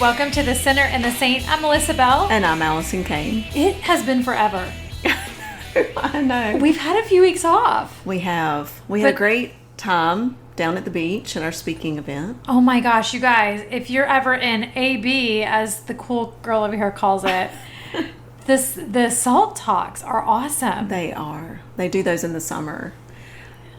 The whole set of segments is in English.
welcome to The Sinner and the Saint. I'm Melissa Bell. And I'm Allison Kane. It has been forever. I know. We've had a few weeks off. We have. We had a great time down at the beach at our speaking event. Oh my gosh, you guys, if you're ever in AB, as the cool girl over here calls it, the salt talks are awesome. They are. They do those in the summer.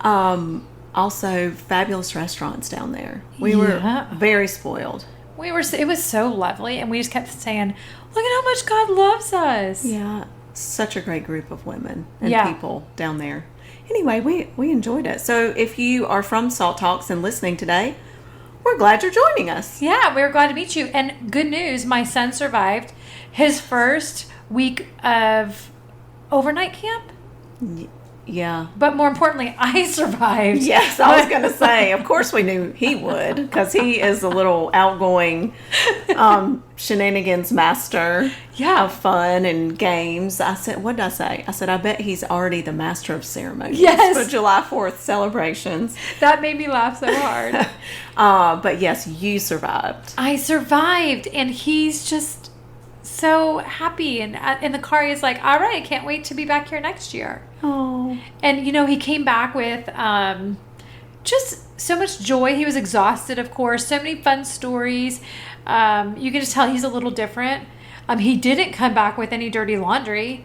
Also, fabulous restaurants down there. We were very spoiled. It was so lovely, and we just kept saying, look at how much God loves us. Yeah, such a great group of women and people down there. Anyway, we enjoyed it. So if you are from Salt Talks and listening today, we're glad you're joining us. Yeah, we're glad to meet you. And good news, my son survived his first week of overnight camp. Yeah. But more importantly, I survived. Yes, I was going to say, of course we knew he would, because he is a little outgoing shenanigans master of fun and games. I said, what did I say? I said, I bet he's already the master of ceremonies for July 4th celebrations. That made me laugh so hard. But yes, you survived. I survived, and he's just so happy. And in the car, he's like, all right, I can't wait to be back here next year. Oh. And, he came back with just so much joy. He was exhausted, of course. So many fun stories. You can just tell he's a little different. He didn't come back with any dirty laundry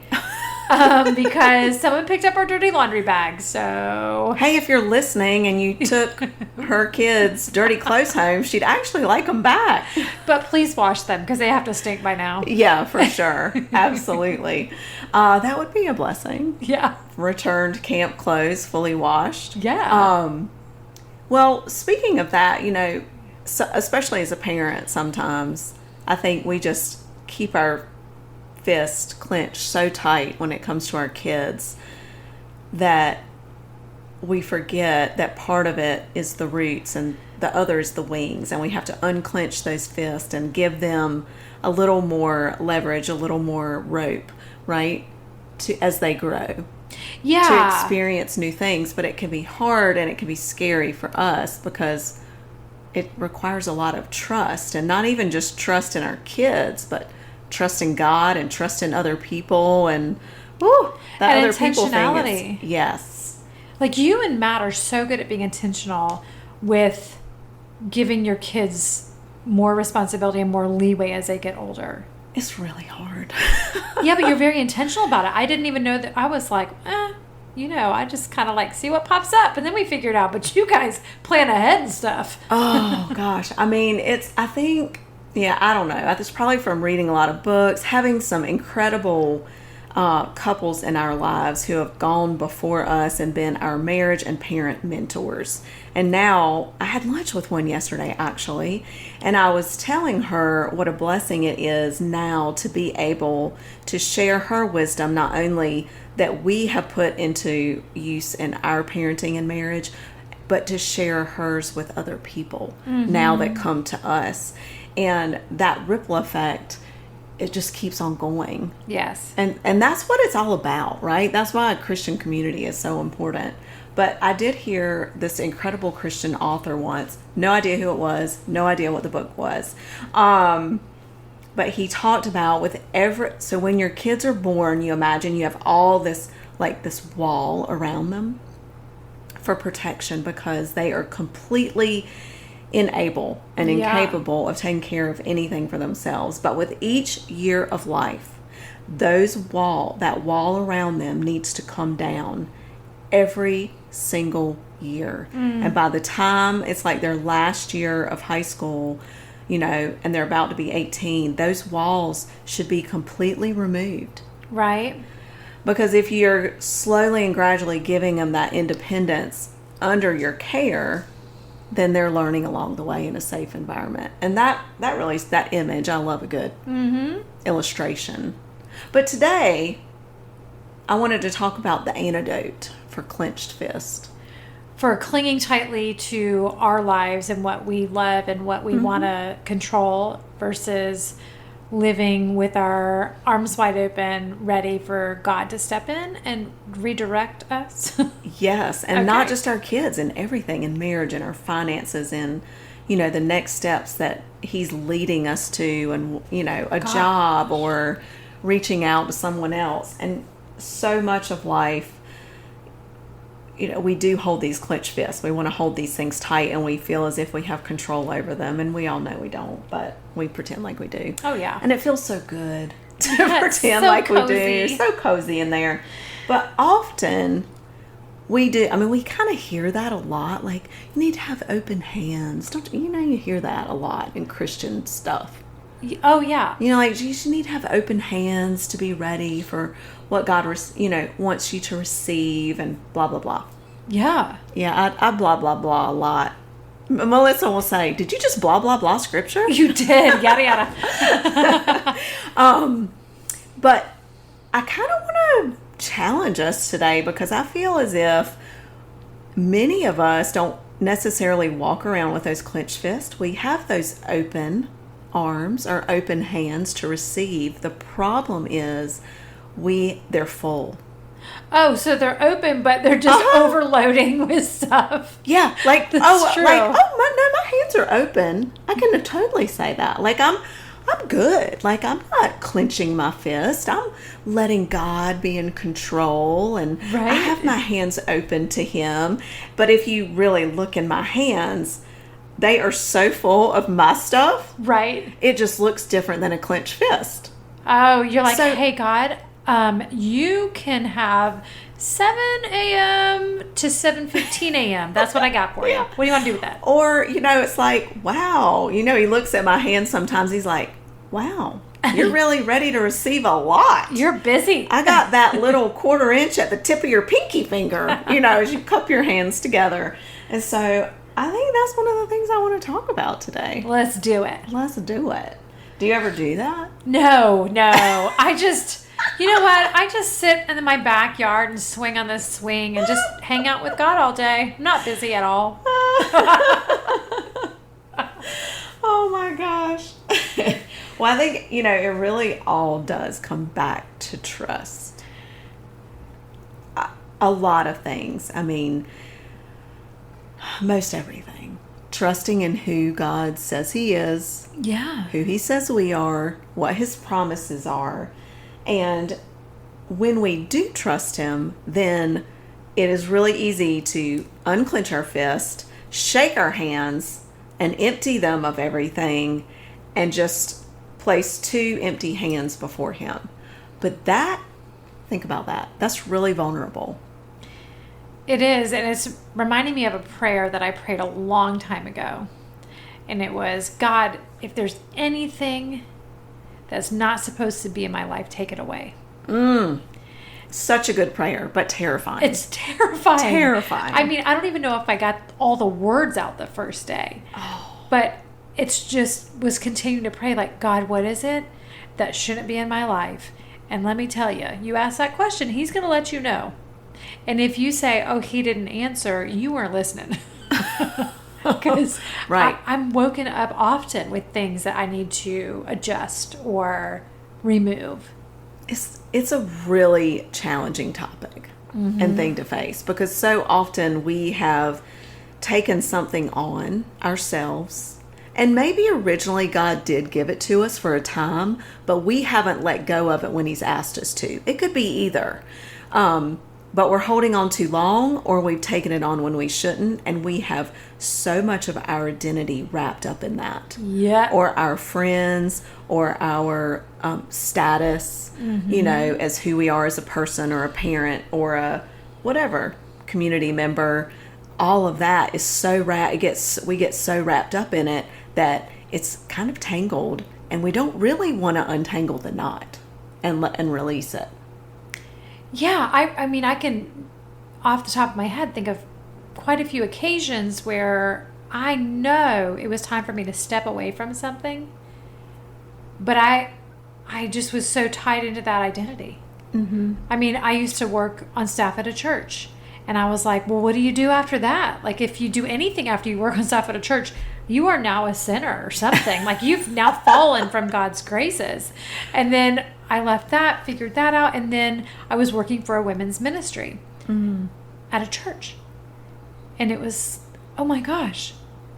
because someone picked up our dirty laundry bag. So, hey, if you're listening and you took her kids' dirty clothes home, she'd actually like them back. But please wash them because they have to stink by now. Yeah, for sure. Absolutely. That would be a blessing. Yeah. Returned camp clothes fully washed. Yeah. Well, speaking of that, especially as a parent, sometimes I think we just keep our fist clenched so tight when it comes to our kids that we forget that part of it is the roots and the other is the wings, and we have to unclench those fists and give them a little more leverage, a little more rope, right, as they grow. Yeah. To experience new things. But it can be hard and it can be scary for us because it requires a lot of trust, and not even just trust in our kids, but trust in God and trust in other people, and that and other people intentionality. thing is, yes. Like you and Matt are so good at being intentional with giving your kids more responsibility and more leeway as they get older. It's really hard. Yeah, but you're very intentional about it. I didn't even know that. I was like, I just kind of like see what pops up, and then we figured out. But you guys plan ahead and stuff. Oh gosh, I mean, I think, I don't know. It's probably from reading a lot of books, having some incredible couples in our lives who have gone before us and been our marriage and parent mentors. And now I had lunch with one yesterday, actually, and I was telling her what a blessing it is now to be able to share her wisdom, not only that we have put into use in our parenting and marriage, but to share hers with other people now that come to us. And that ripple effect, it just keeps on going. Yes. And that's what it's all about, right? That's why a Christian community is so important. But I did hear this incredible Christian author once. No idea who it was. No idea what the book was. But he talked about so when your kids are born, you imagine you have all this, like this wall around them for protection because they are completely unable and incapable of taking care of anything for themselves. But with each year of life, that wall around them needs to come down every single year. And by the time it's like their last year of high school, and they're about to be 18, those walls should be completely removed. Right. Because if you're slowly and gradually giving them that independence under your care, then they're learning along the way in a safe environment. And that image, I love a good illustration. But today, I wanted to talk about the antidote for clenched fist. For clinging tightly to our lives and what we love and what we want to control versus living with our arms wide open, ready for God to step in and redirect us. Yes, and not just our kids, and everything in marriage and our finances and, the next steps that he's leading us to, and, a Gosh. job or reaching out to someone else. And so much of life, we do hold these clenched fists. We want to hold these things tight, and we feel as if we have control over them. And we all know we don't, but we pretend like we do. Oh, yeah. And it feels so good to Yeah, pretend so like we do. cozy. It's so cozy in there. But often we do. I mean, we kind of hear that a lot. Like, you need to have open hands. Don't you? You hear that a lot in Christian stuff. Oh, yeah. Like, you should need to have open hands to be ready for what God, wants you to receive, and blah, blah, blah. Yeah. Yeah, I blah, blah, blah a lot. Melissa will say, did you just blah, blah, blah scripture? You did. Yada, yada. But I kind of want to challenge us today, because I feel as if many of us don't necessarily walk around with those clenched fists. We have those open arms or open hands to receive. The problem is they're full. Oh, so they're open, but they're just overloading with stuff. Yeah, like That's true. my hands are open. I can totally say that. Like, I'm good. Like, I'm not clenching my fist. I'm letting God be in control, and I Right. have my hands open to Him. But if you really look in my hands, they are so full of my stuff. Right. It just looks different than a clenched fist. Oh, you're like, So- hey, God, you can have 7 a.m. to 7:15 a.m. That's what I got for you. Yeah. What do you want to do with that? Or, it's like, wow. He looks at my hands sometimes. He's like, wow, you're really ready to receive a lot. You're busy. I got that little 1/4 inch at the tip of your pinky finger, as you cup your hands together. And so I think that's one of the things I want to talk about today. Let's do it. Let's do it. Do you ever do that? No. I just, you know what? I just sit in my backyard and swing on this swing and just hang out with God all day. I'm not busy at all. Oh my gosh. Well, I think, it really all does come back to trust. A lot of things. I mean, most everything. Trusting in who God says He is, Yeah. who He says we are, what His promises are. And when we do trust Him, then it is really easy to unclench our fist, shake our hands, and empty them of everything, and just place 2 empty hands before Him. But think about that. That's really vulnerable. It is, and it's reminding me of a prayer that I prayed a long time ago. And it was, God, if there's anything that's not supposed to be in my life, take it away. Such a good prayer, but terrifying. It's terrifying. Terrifying. I mean, I don't even know if I got all the words out the first day. Oh. But it's just was continuing to pray like, God, what is it that shouldn't be in my life? And let me tell you, you ask that question, He's going to let you know. And if you say, oh, He didn't answer, you weren't listening. Because Right. I'm woken up often with things that I need to adjust or remove. It's a really challenging topic and thing to face, because so often we have taken something on ourselves, and maybe originally God did give it to us for a time, but we haven't let go of it when He's asked us to. It could be either. But we're holding on too long, or we've taken it on when we shouldn't, and we have so much of our identity wrapped up in that. Yeah. Or our friends, or our status, as who we are as a person or a parent or a whatever community member. All of that is so we get so wrapped up in it that it's kind of tangled, and we don't really want to untangle the knot and release it. Yeah, I mean, I can, off the top of my head, think of quite a few occasions where I know it was time for me to step away from something, but I just was so tied into that identity. Mm-hmm. I mean, I used to work on staff at a church, and I was like, well, what do you do after that? Like, if you do anything after you work on staff at a church, you are now a sinner or something. Like, you've now fallen from God's graces. And then I left that, figured that out, and then I was working for a women's ministry at a church. And it was, oh my gosh,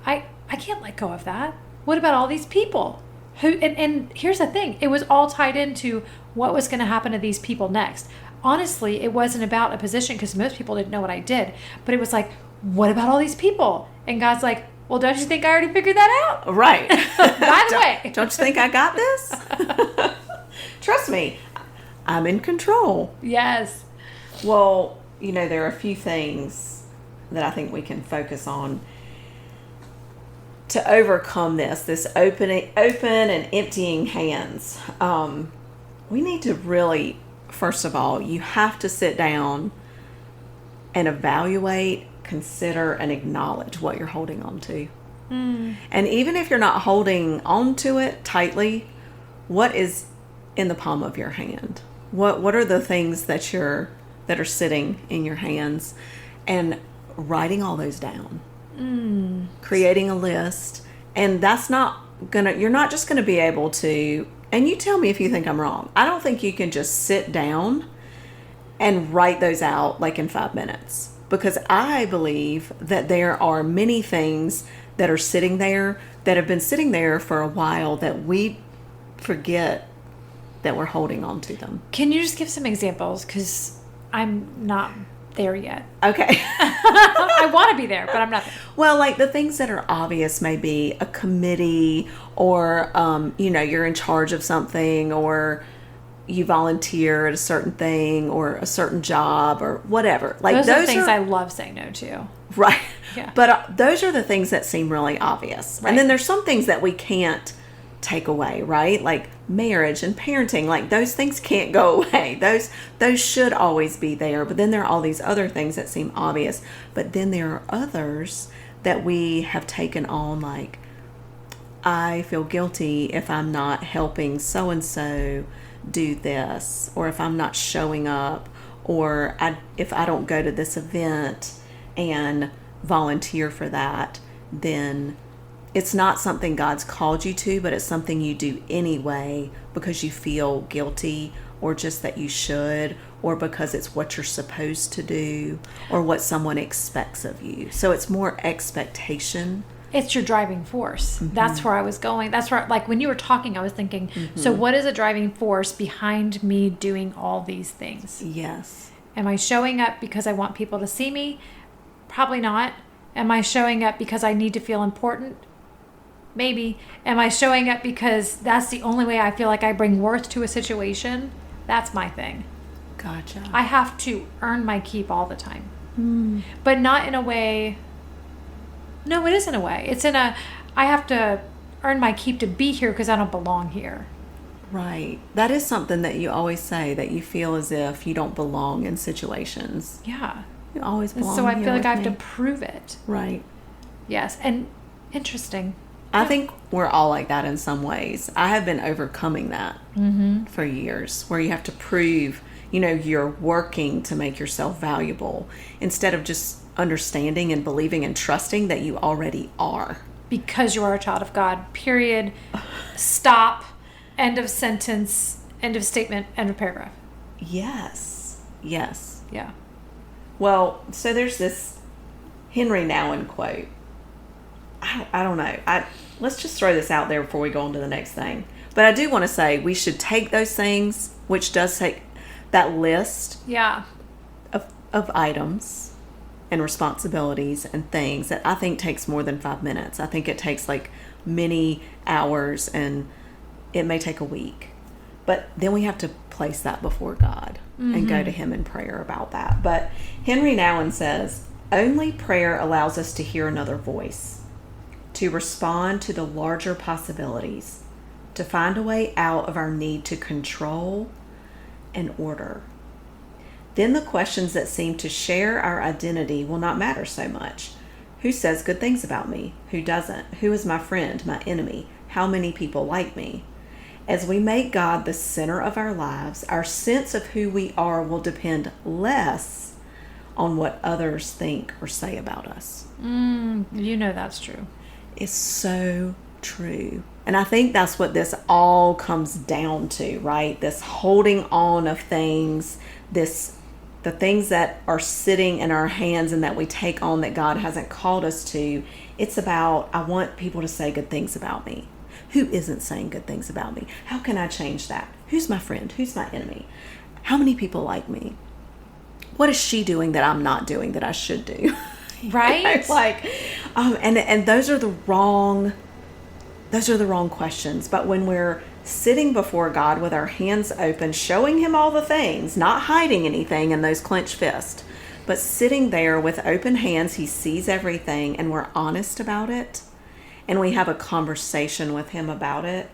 I I can't let go of that. What about all these people? And here's the thing. It was all tied into what was going to happen to these people next. Honestly, it wasn't about a position because most people didn't know what I did. But it was like, what about all these people? And God's like, well, don't you think I already figured that out? Right. By the way. Don't you think I got this? Trust me, I'm in control. Yes. Well, there are a few things that I think we can focus on to overcome this open and emptying hands. We need to really, first of all, you have to sit down and evaluate, consider, and acknowledge what you're holding on to. And even if you're not holding on to it tightly, what is in the palm of your hand? What are the things that are sitting in your hands? And writing all those down. Creating a list. And you're not just gonna be able to, and you tell me if you think I'm wrong. I don't think you can just sit down and write those out like in 5 minutes. Because I believe that there are many things that are sitting there that have been sitting there for a while that we forget that we're holding on to them. Can you just give some examples? Because I'm not there yet. Okay. I want to be there, but I'm not there. Well, like the things that are obvious may be a committee or, you're in charge of something or you volunteer at a certain thing or a certain job or whatever. Like those are things I love saying no to. Right. Yeah. But those are the things that seem really obvious. Right. And then there's some things that we can't take away, right? Like marriage and parenting, like those things can't go away. Those should always be there. But then there are all these other things that seem obvious. But then there are others that we have taken on, like I feel guilty if I'm not helping so-and-so do this, or if I'm not showing up, or if I don't go to this event and volunteer for that, then it's not something God's called you to, but it's something you do anyway because you feel guilty or just that you should, or because it's what you're supposed to do or what someone expects of you. So it's more expectation. It's your driving force. Mm-hmm. That's where I was going. That's where, like, when you were talking, I was thinking, so what is a driving force behind me doing all these things? Yes. Am I showing up because I want people to see me? Probably not. Am I showing up because I need to feel important? Maybe. Am I showing up because that's the only way I feel like I bring worth to a situation? That's my thing. Gotcha. I have to earn my keep all the time. But not in a way... No, it isn't a way. It's in a, I have to earn my keep to be here because I don't belong here. Right. That is something that you always say, that you feel as if you don't belong in situations. Yeah. You always belong. So I feel like I have to prove it. Right. Yes. And interesting. I think we're all like that in some ways. I have been overcoming that for years, where you have to prove, you're working to make yourself valuable instead of just understanding and believing and trusting that you already are. Because you are a child of God, period. Stop. End of sentence. End of statement. End of paragraph. Yes. Yes. Yeah. Well, so there's this Henry Nouwen quote. I don't know. Let's just throw this out there before we go on to the next thing. But I do want to say we should take those things, which does take that list of items and responsibilities and things that I think takes more than 5 minutes. I think it takes like many hours, and it may take a week. But then we have to place that before God and go to Him in prayer about that. But Henry Nouwen says, only prayer allows us to hear another voice, to respond to the larger possibilities, to find a way out of our need to control and order. Then the questions that seem to share our identity will not matter so much. Who says good things about me? Who doesn't? Who is my friend, my enemy? How many people like me? As we make God the center of our lives, our sense of who we are will depend less on what others think or say about us. That's true. It's so true. And I think that's what this all comes down to, right? This holding on of things, this the things that are sitting in our hands and that we take on that God hasn't called us to, it's about, I want people to say good things about me. Who isn't saying good things about me? How can I change that? Who's my friend? Who's my enemy? How many people like me? What is she doing that I'm not doing that I should do? Right? And those are the wrong questions. But when we're sitting before God with our hands open, showing him all the things, not hiding anything in those clenched fists, but sitting there with open hands, he sees everything, and we're honest about it, and we have a conversation with him about it,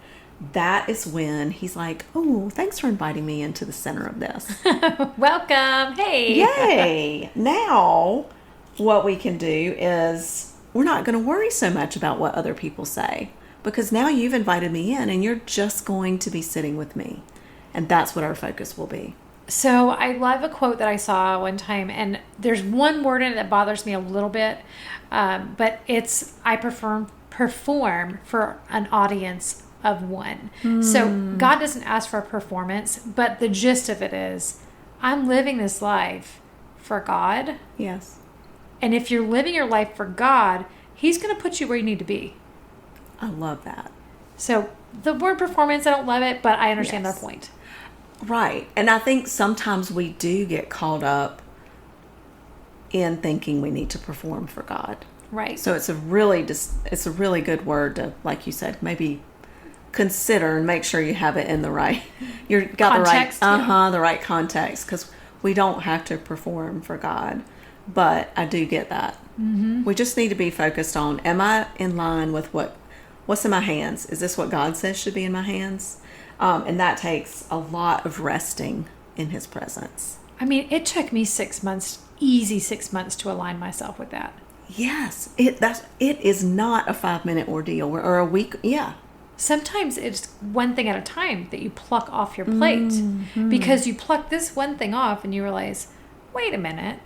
that is when he's like, oh, thanks for inviting me into the center of this. Welcome. Hey. Yay. Now, what we can do is we're not going to worry so much about what other people say, because now you've invited me in and you're just going to be sitting with me. And that's what our focus will be. So I love a quote that I saw one time, and there's one word in it that bothers me a little bit, but it's, I perform for an audience of one. So God doesn't ask for a performance, but the gist of it is, I'm living this life for God. Yes. And if you're living your life for God, he's going to put you where you need to be. I love that. So the word performance, I don't love it, but I understand Yes. their point. Right. And I think sometimes we do get caught up in thinking we need to perform for God. Right. So it's a really good word to, like you said, maybe consider and make sure you have it in the right, Context, the right context, because we don't have to perform for God. But I do get that. Mm-hmm. We just need to be focused on, am I in line with what's in my hands? Is this what God says should be in my hands? And that takes a lot of resting in his presence. I mean, it took me 6 months, easy 6 months, to align myself with that. Yes, it is not a 5-minute ordeal or a week. Yeah. Sometimes it's one thing at a time that you pluck off your plate, because you pluck this one thing off and you realize, wait a minute,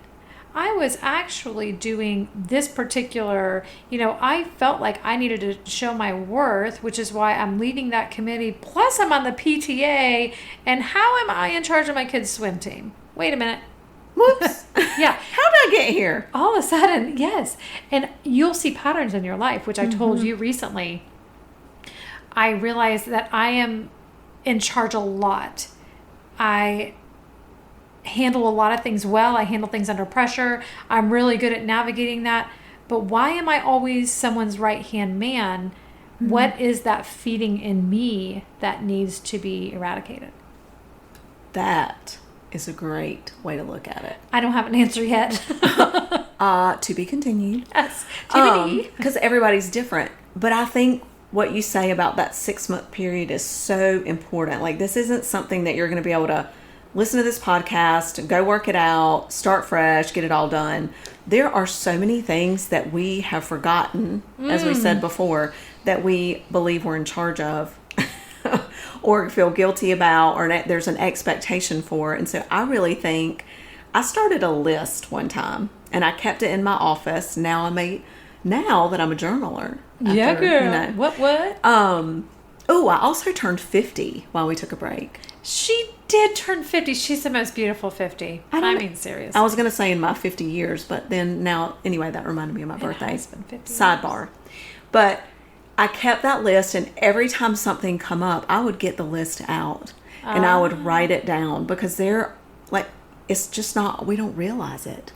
I was actually doing this particular, I felt like I needed to show my worth, which is why I'm leading that committee. Plus I'm on the PTA, and how am I in charge of my kids' swim team? Wait a minute. Whoops. Yeah. How did I get here? All of a sudden, yes. And you'll see patterns in your life, which I told you recently. I realized that I am in charge a lot. I handle a lot of things well. I handle things under pressure. I'm really good at navigating that. But why am I always someone's right-hand man? What is that feeding in me that needs to be eradicated? That is a great way to look at it. I don't have an answer yet. To be continued. Yes. TBD. Because everybody's different. But I think what you say about that 6-month period is so important. Like, this isn't something that you're going to be able to listen to this podcast, go work it out, start fresh, get it all done. There are so many things that we have forgotten, as we said before, that we believe we're in charge of or feel guilty about, or there's an expectation for. And so I really think I started a list one time and I kept it in my office. Now that I'm a journaler. Yeah, girl. What? I also turned 50 while we took a break. She did turn 50. She's the most beautiful 50. I mean, seriously. I was going to say in my 50 years, but then now, anyway, that reminded me of my birthday. Has been 50 Sidebar. years. But I kept that list, and every time something come up, I would get the list out and I would write it down, because it's just not, we don't realize it.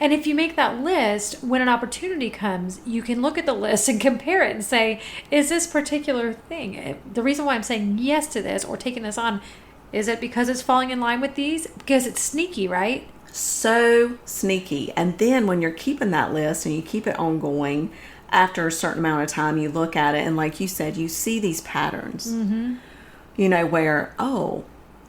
And if you make that list, when an opportunity comes, you can look at the list and compare it and say, is this particular thing, the reason why I'm saying yes to this or taking this on, is it because it's falling in line with these? Because it's sneaky, right? So sneaky. And then when you're keeping that list and you keep it ongoing, after a certain amount of time, you look at it and, like you said, you see these patterns, where,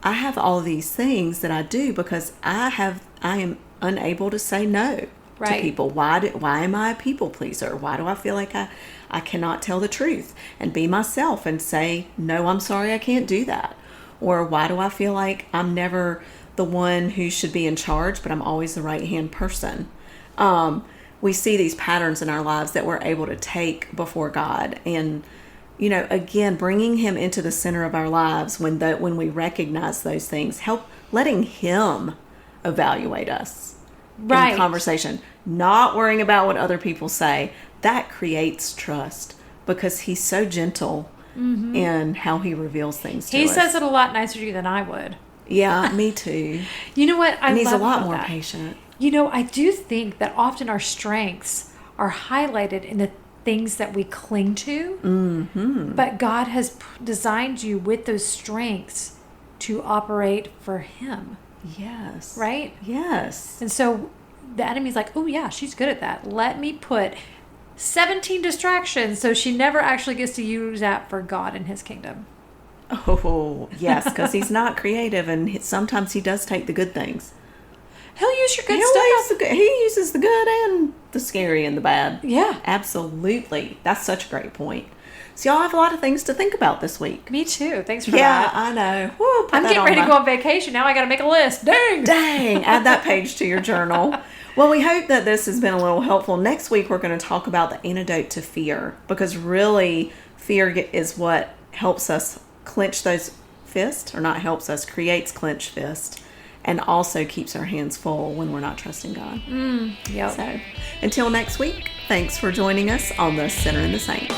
I have all these things that I do because I am unable to say no to people. Why am I a people pleaser? Why do I feel like I cannot tell the truth and be myself and say, no, I'm sorry, I can't do that? Or why do I feel like I'm never the one who should be in charge, but I'm always the right-hand person? We see these patterns in our lives that we're able to take before God. And, again, bringing him into the center of our lives when we recognize those things, letting him evaluate us Right. in conversation, not worrying about what other people say. That creates trust because he's so gentle in how he reveals things to us. He says it a lot nicer to you than I would. Yeah, me too. You know what? And he's a love lot about more that. patient. You know, I do think that often our strengths are highlighted in the things that we cling to. Mm-hmm. But God has designed you with those strengths to operate for Him. Yes. Right? Yes. And so the enemy's like, oh, yeah, she's good at that. Let me put 17 distractions so she never actually gets to use that for God and His kingdom. Oh, yes, because he's not creative, and sometimes he does take the good things. He'll use your good stuff. He uses the good and the scary and the bad. Yeah. Absolutely. That's such a great point. So y'all have a lot of things to think about this week. Me too. Thanks for Yeah, that. I know. Woo, put I'm that getting on ready to my- go on vacation. Now I got to make a list. Dang. Dang, add that page to your journal. Well, we hope that this has been a little helpful. Next week, we're going to talk about the antidote to fear, because really, fear is what helps us clench those fists, or not helps us, creates clenched fists, and also keeps our hands full when we're not trusting God. Yep. So, until next week, thanks for joining us on The Sinner and the Saint.